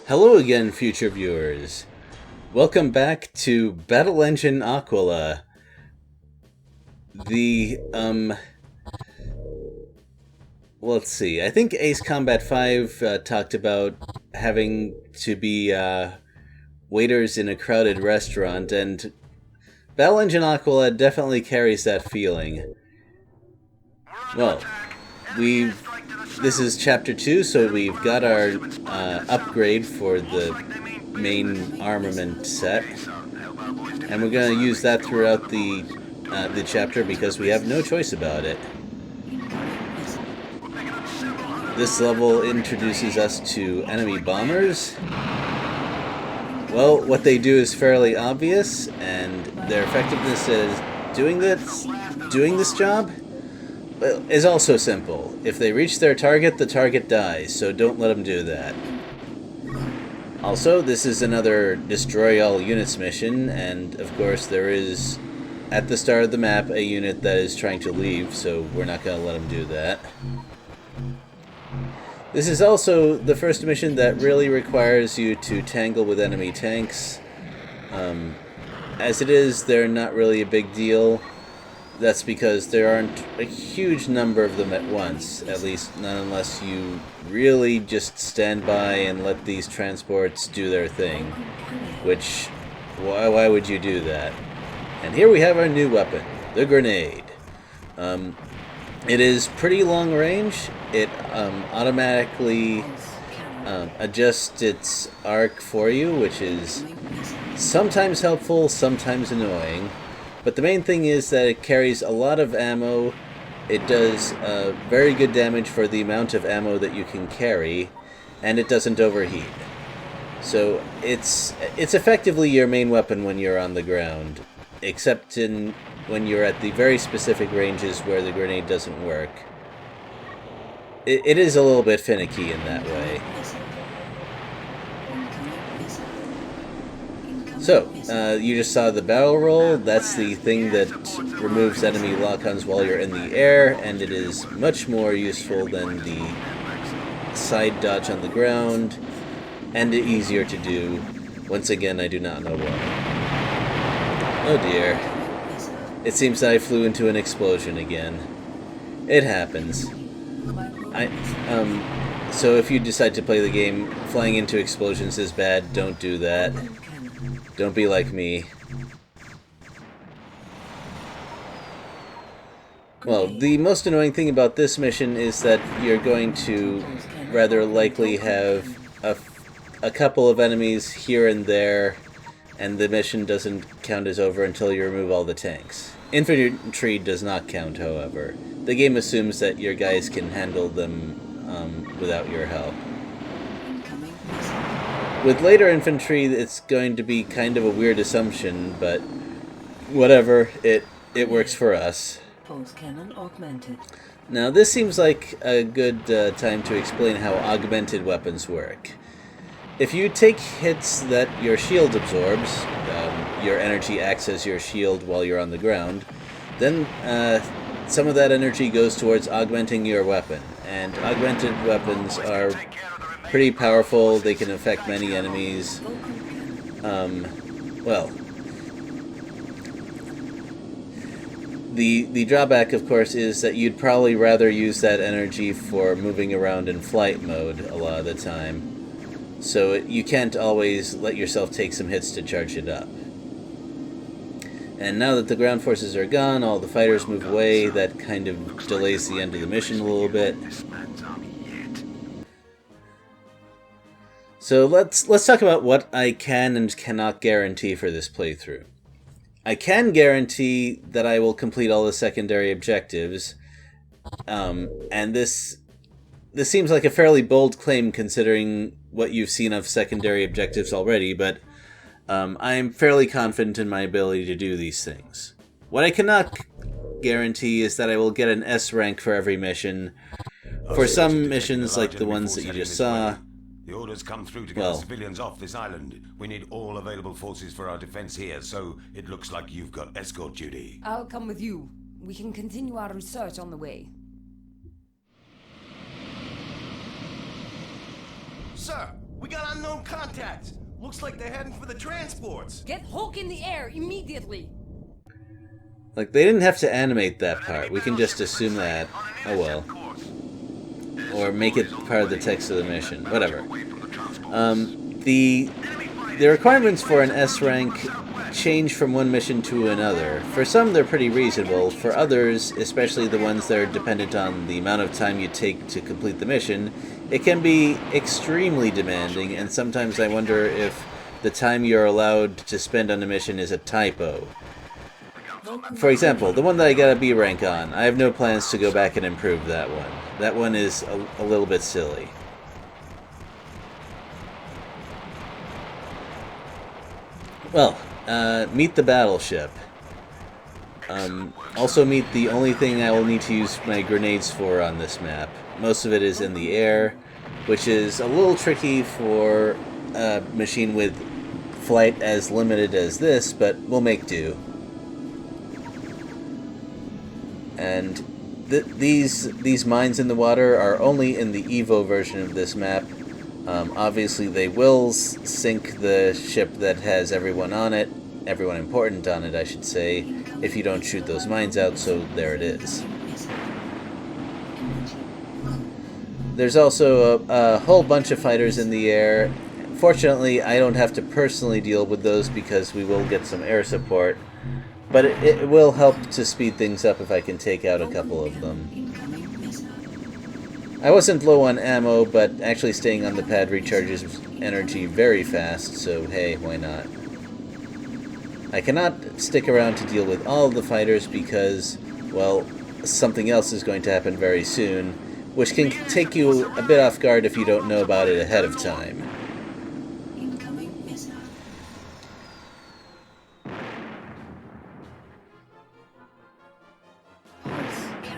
Hello again, future viewers. Welcome back to Battle Engine Aquila. Let's see. I think Ace Combat 5 talked about having to be waiters in a crowded restaurant, and Battle Engine Aquila definitely carries that feeling. Well, this is Chapter 2, so we've got our upgrade for the main armament set, and we're going to use that throughout the chapter because we have no choice about it. This level introduces us to enemy bombers. Well, what they do is fairly obvious, and their effectiveness at doing this job is also simple. If they reach their target, the target dies, so don't let them do that. Also, this is another Destroy All Units mission, and of course there is, at the start of the map, a unit that is trying to leave, so we're not going to let them do that. This is also the first mission that really requires you to tangle with enemy tanks. As it is, they're not really a big deal. That's because there aren't a huge number of them at once, at least not unless you really just stand by and let these transports do their thing. Which, why would you do that? And here we have our new weapon, the grenade. It is pretty long range. It automatically adjusts its arc for you, which is sometimes helpful, sometimes annoying. But the main thing is that it carries a lot of ammo. It does very good damage for the amount of ammo that you can carry, and it doesn't overheat. So it's effectively your main weapon when you're on the ground, except when you're at the very specific ranges where the grenade doesn't work. It is a little bit finicky in that way. So, you just saw the barrel roll. That's the thing that removes enemy lock-ons while you're in the air, and it is much more useful than the side dodge on the ground, and easier to do. Once again, I do not know why. Oh dear. It seems that I flew into an explosion again. It happens. So if you decide to play the game, flying into explosions is bad. Don't do that. Don't be like me. Well, the most annoying thing about this mission is that you're going to rather likely have a couple of enemies here and there, and the mission doesn't count as over until you remove all the tanks. Infantry does not count, however. The game assumes that your guys can handle them without your help. With later infantry, it's going to be kind of a weird assumption, but whatever, it works for us. Cannon augmented. Now, this seems like a good time to explain how augmented weapons work. If you take hits that your shield absorbs, your energy acts as your shield while you're on the ground, then some of that energy goes towards augmenting your weapon. And augmented weapons are pretty powerful. They can affect many enemies. Well, the drawback, of course, is that you'd probably rather use that energy for moving around in flight mode a lot of the time. So you can't always let yourself take some hits to charge it up. And now that the ground forces are gone, all the fighters move away. That kind of delays the end of the mission a little bit. So let's talk about what I can and cannot guarantee for this playthrough. I can guarantee that I will complete all the secondary objectives, and this seems like a fairly bold claim considering what you've seen of secondary objectives already, but I'm fairly confident in my ability to do these things. What I cannot guarantee is that I will get an S rank for every mission. For some missions, like the ones that you just saw, the orders come through to get the civilians off this island. We need all available forces for our defense here, so it looks like you've got escort duty. I'll come with you. We can continue our research on the way. Sir, We got unknown contacts. Looks like they're heading for the transports. Get Hulk in the air immediately. Like, they didn't have to animate that part. We can just assume that. Oh well. Or make it part of the text of the mission. Whatever. The requirements for an S rank change from one mission to another. For some, they're pretty reasonable. For others, especially the ones that are dependent on the amount of time you take to complete the mission, it can be extremely demanding, and sometimes I wonder if the time you're allowed to spend on a mission is a typo. For example, the one that I got a B rank on, I have no plans to go back and improve that one. That one is a little bit silly. Well, meet the battleship. Also meet the only thing I will need to use my grenades for on this map. Most of it is in the air, which is a little tricky for a machine with flight as limited as this, but we'll make do. And these mines in the water are only in the Evo version of this map. Obviously, they will sink the ship that has everyone on it, everyone important on it, I should say, if you don't shoot those mines out, so there it is. There's also a whole bunch of fighters in the air. Fortunately, I don't have to personally deal with those because we will get some air support, but it will help to speed things up if I can take out a couple of them. I wasn't low on ammo, but actually staying on the pad recharges energy very fast, so hey, why not? I cannot stick around to deal with all of the fighters because, well, something else is going to happen very soon, which can take you a bit off guard if you don't know about it ahead of time.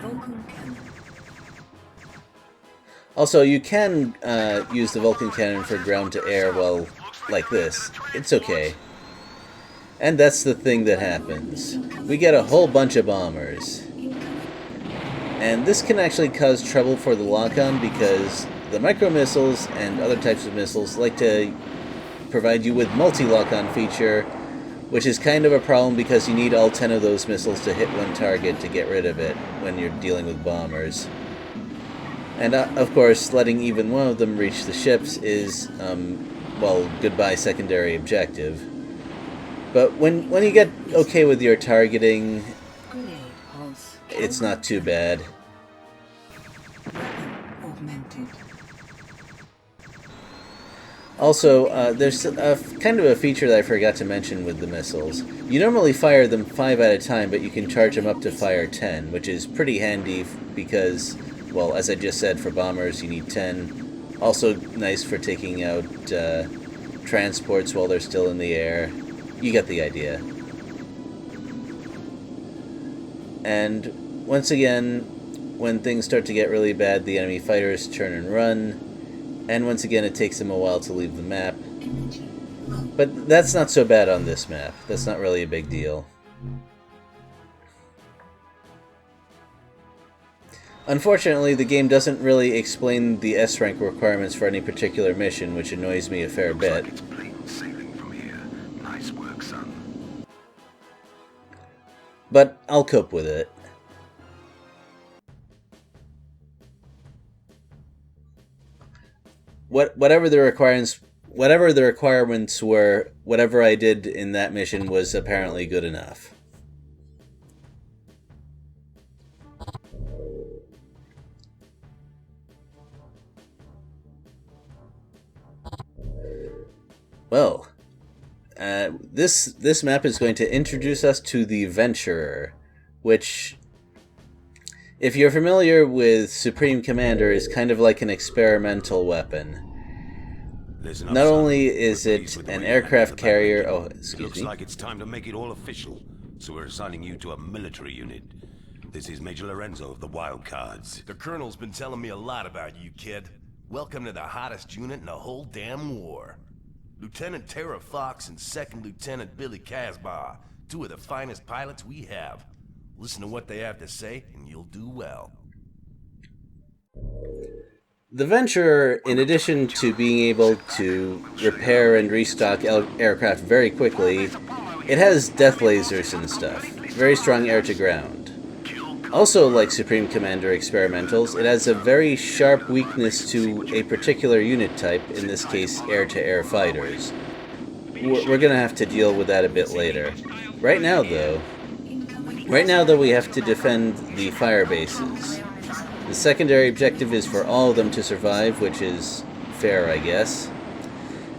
Vulcan Cannon. Also, you can use the Vulcan Cannon for ground-to-air, well, like this. It's okay. And that's the thing that happens. We get a whole bunch of bombers. And this can actually cause trouble for the lock-on because the micro-missiles and other types of missiles like to provide you with multi-lock-on feature, which is kind of a problem because you need all 10 of those missiles to hit one target to get rid of it when you're dealing with bombers. And, of course, letting even one of them reach the ships is, well, goodbye secondary objective. But when you get okay with your targeting, it's not too bad. Augmented. Also, there's kind of a feature that I forgot to mention with the missiles. You normally fire them 5 at a time, but you can charge them up to fire 10, which is pretty handy because, well, as I just said, for bombers you need 10. Also nice for taking out transports while they're still in the air. You get the idea. And once again, when things start to get really bad, the enemy fighters turn and run. And once again, it takes them a while to leave the map. But that's not so bad on this map. That's not really a big deal. Unfortunately, the game doesn't really explain the S-rank requirements for any particular mission, which annoys me a fair bit. But I'll cope with it. Whatever the requirements were, whatever I did in that mission was apparently good enough. Well, this map is going to introduce us to the Venturer, which, if you're familiar with Supreme Commander, is kind of like an experimental weapon. Not only is it an aircraft carrier... Oh, excuse me. Looks like it's time to make it all official, so we're assigning you to a military unit. This is Major Lorenzo of the Wildcards. The Colonel's been telling me a lot about you, kid. Welcome to the hottest unit in the whole damn war. Lieutenant Tara Fox and Second Lieutenant Billy Casbar, two of the finest pilots we have. Listen to what they have to say, and you'll do well. The Venture, in addition to being able to repair and restock aircraft very quickly, it has death lasers and stuff. Very strong air-to-ground. Also, like Supreme Commander Experimentals, it has a very sharp weakness to a particular unit type, in this case air-to-air fighters. We're going to have to deal with that a bit later. Right now, though, we have to defend the fire bases. The secondary objective is for all of them to survive, which is fair, I guess.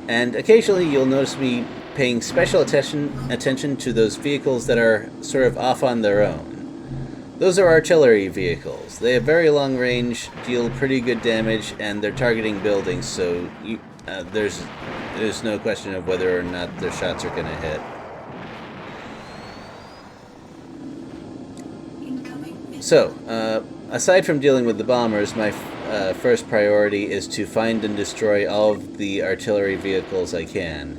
And occasionally you'll notice me paying special attention to those vehicles that are sort of off on their own. Those are artillery vehicles. They have very long range, deal pretty good damage, and they're targeting buildings, so there's no question of whether or not their shots are going to hit. So, aside from dealing with the bombers, my first priority is to find and destroy all of the artillery vehicles I can.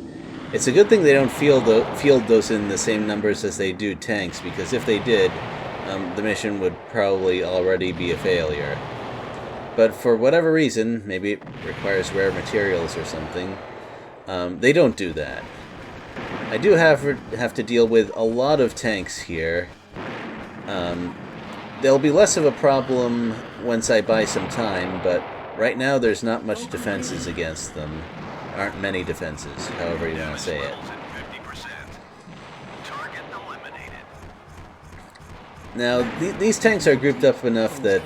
It's a good thing they don't field those in the same numbers as they do tanks, because if they did, the mission would probably already be a failure. But for whatever reason, maybe it requires rare materials or something, they don't do that. I do have to deal with a lot of tanks here. There'll be less of a problem once I buy some time, but right now there's not much defenses against them. Aren't many defenses, however you want to say it. Now, these tanks are grouped up enough that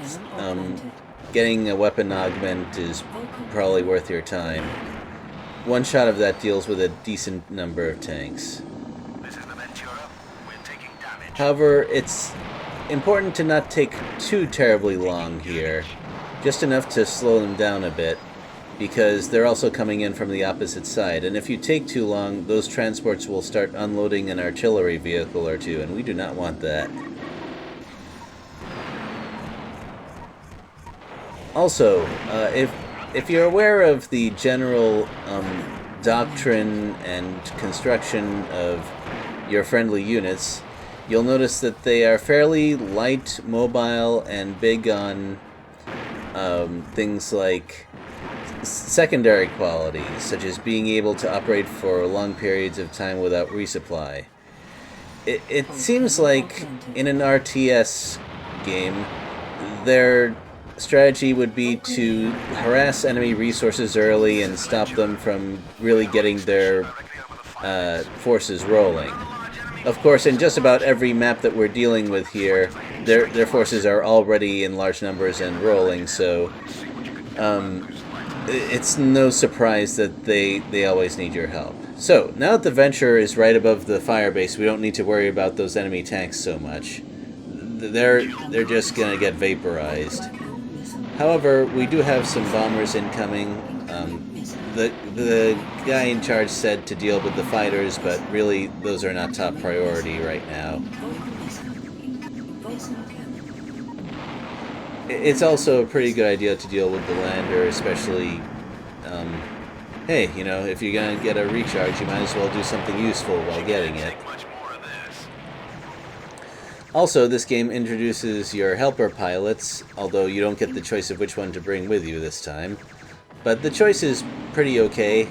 getting a weapon augment is probably worth your time. One shot of that deals with a decent number of tanks. However, it's important to not take too terribly long here, just enough to slow them down a bit, because they're also coming in from the opposite side, and if you take too long, those transports will start unloading an artillery vehicle or two, and we do not want that. Also, if you're aware of the general doctrine and construction of your friendly units, you'll notice that they are fairly light, mobile, and big on things like secondary qualities, such as being able to operate for long periods of time without resupply. It seems like in an RTS game, their strategy would be to harass enemy resources early and stop them from really getting their forces rolling. Of course, in just about every map that we're dealing with here, their forces are already in large numbers and rolling, so it's no surprise that they always need your help. So, now that the Venture is right above the firebase, we don't need to worry about those enemy tanks so much. They're just gonna get vaporized. However, we do have some bombers incoming. The guy in charge said to deal with the fighters, but really those are not top priority right now. It's also a pretty good idea to deal with the lander, especially, hey, you know, if you're gonna get a recharge, you might as well do something useful while getting it. Also, this game introduces your helper pilots, although you don't get the choice of which one to bring with you this time. But the choice is pretty okay.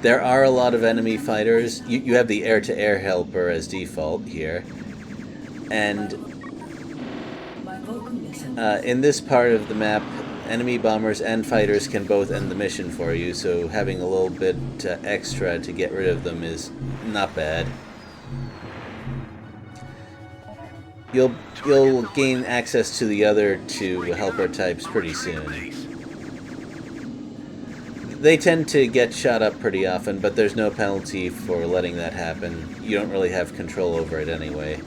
There are a lot of enemy fighters. You have the air-to-air helper as default here. And in this part of the map, enemy bombers and fighters can both end the mission for you, so having a little bit extra to get rid of them is not bad. You'll gain access to the other two helper types pretty soon. They tend to get shot up pretty often, but there's no penalty for letting that happen. You don't really have control over it anyway.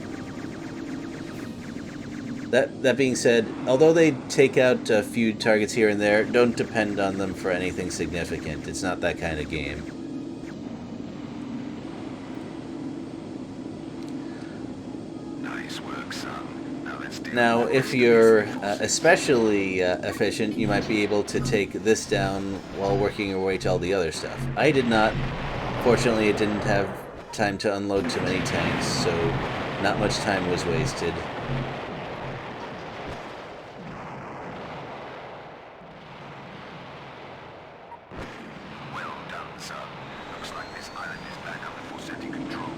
That being said, although they take out a few targets here and there, don't depend on them for anything significant. It's not that kind of game. Now, if you're especially efficient, you might be able to take this down while working your way to all the other stuff. I did not. Fortunately, it didn't have time to unload too many tanks, so not much time was wasted. sir. Looks like this island is back under Forsetti control.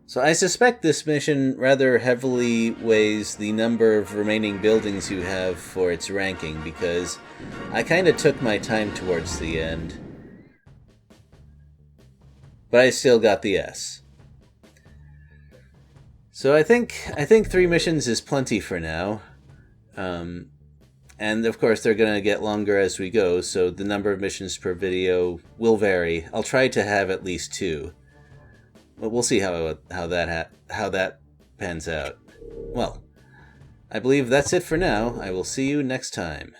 So I suspect this mission rather heavily weighs the number of remaining buildings you have for its ranking, because I kind of took my time towards the end. But I still got the S. So I think 3 missions is plenty for now. And of course they're going to get longer as we go, so the number of missions per video will vary. I'll try to have at least 2. But we'll see how that pans out. Well, I believe that's it for now. I will see you next time.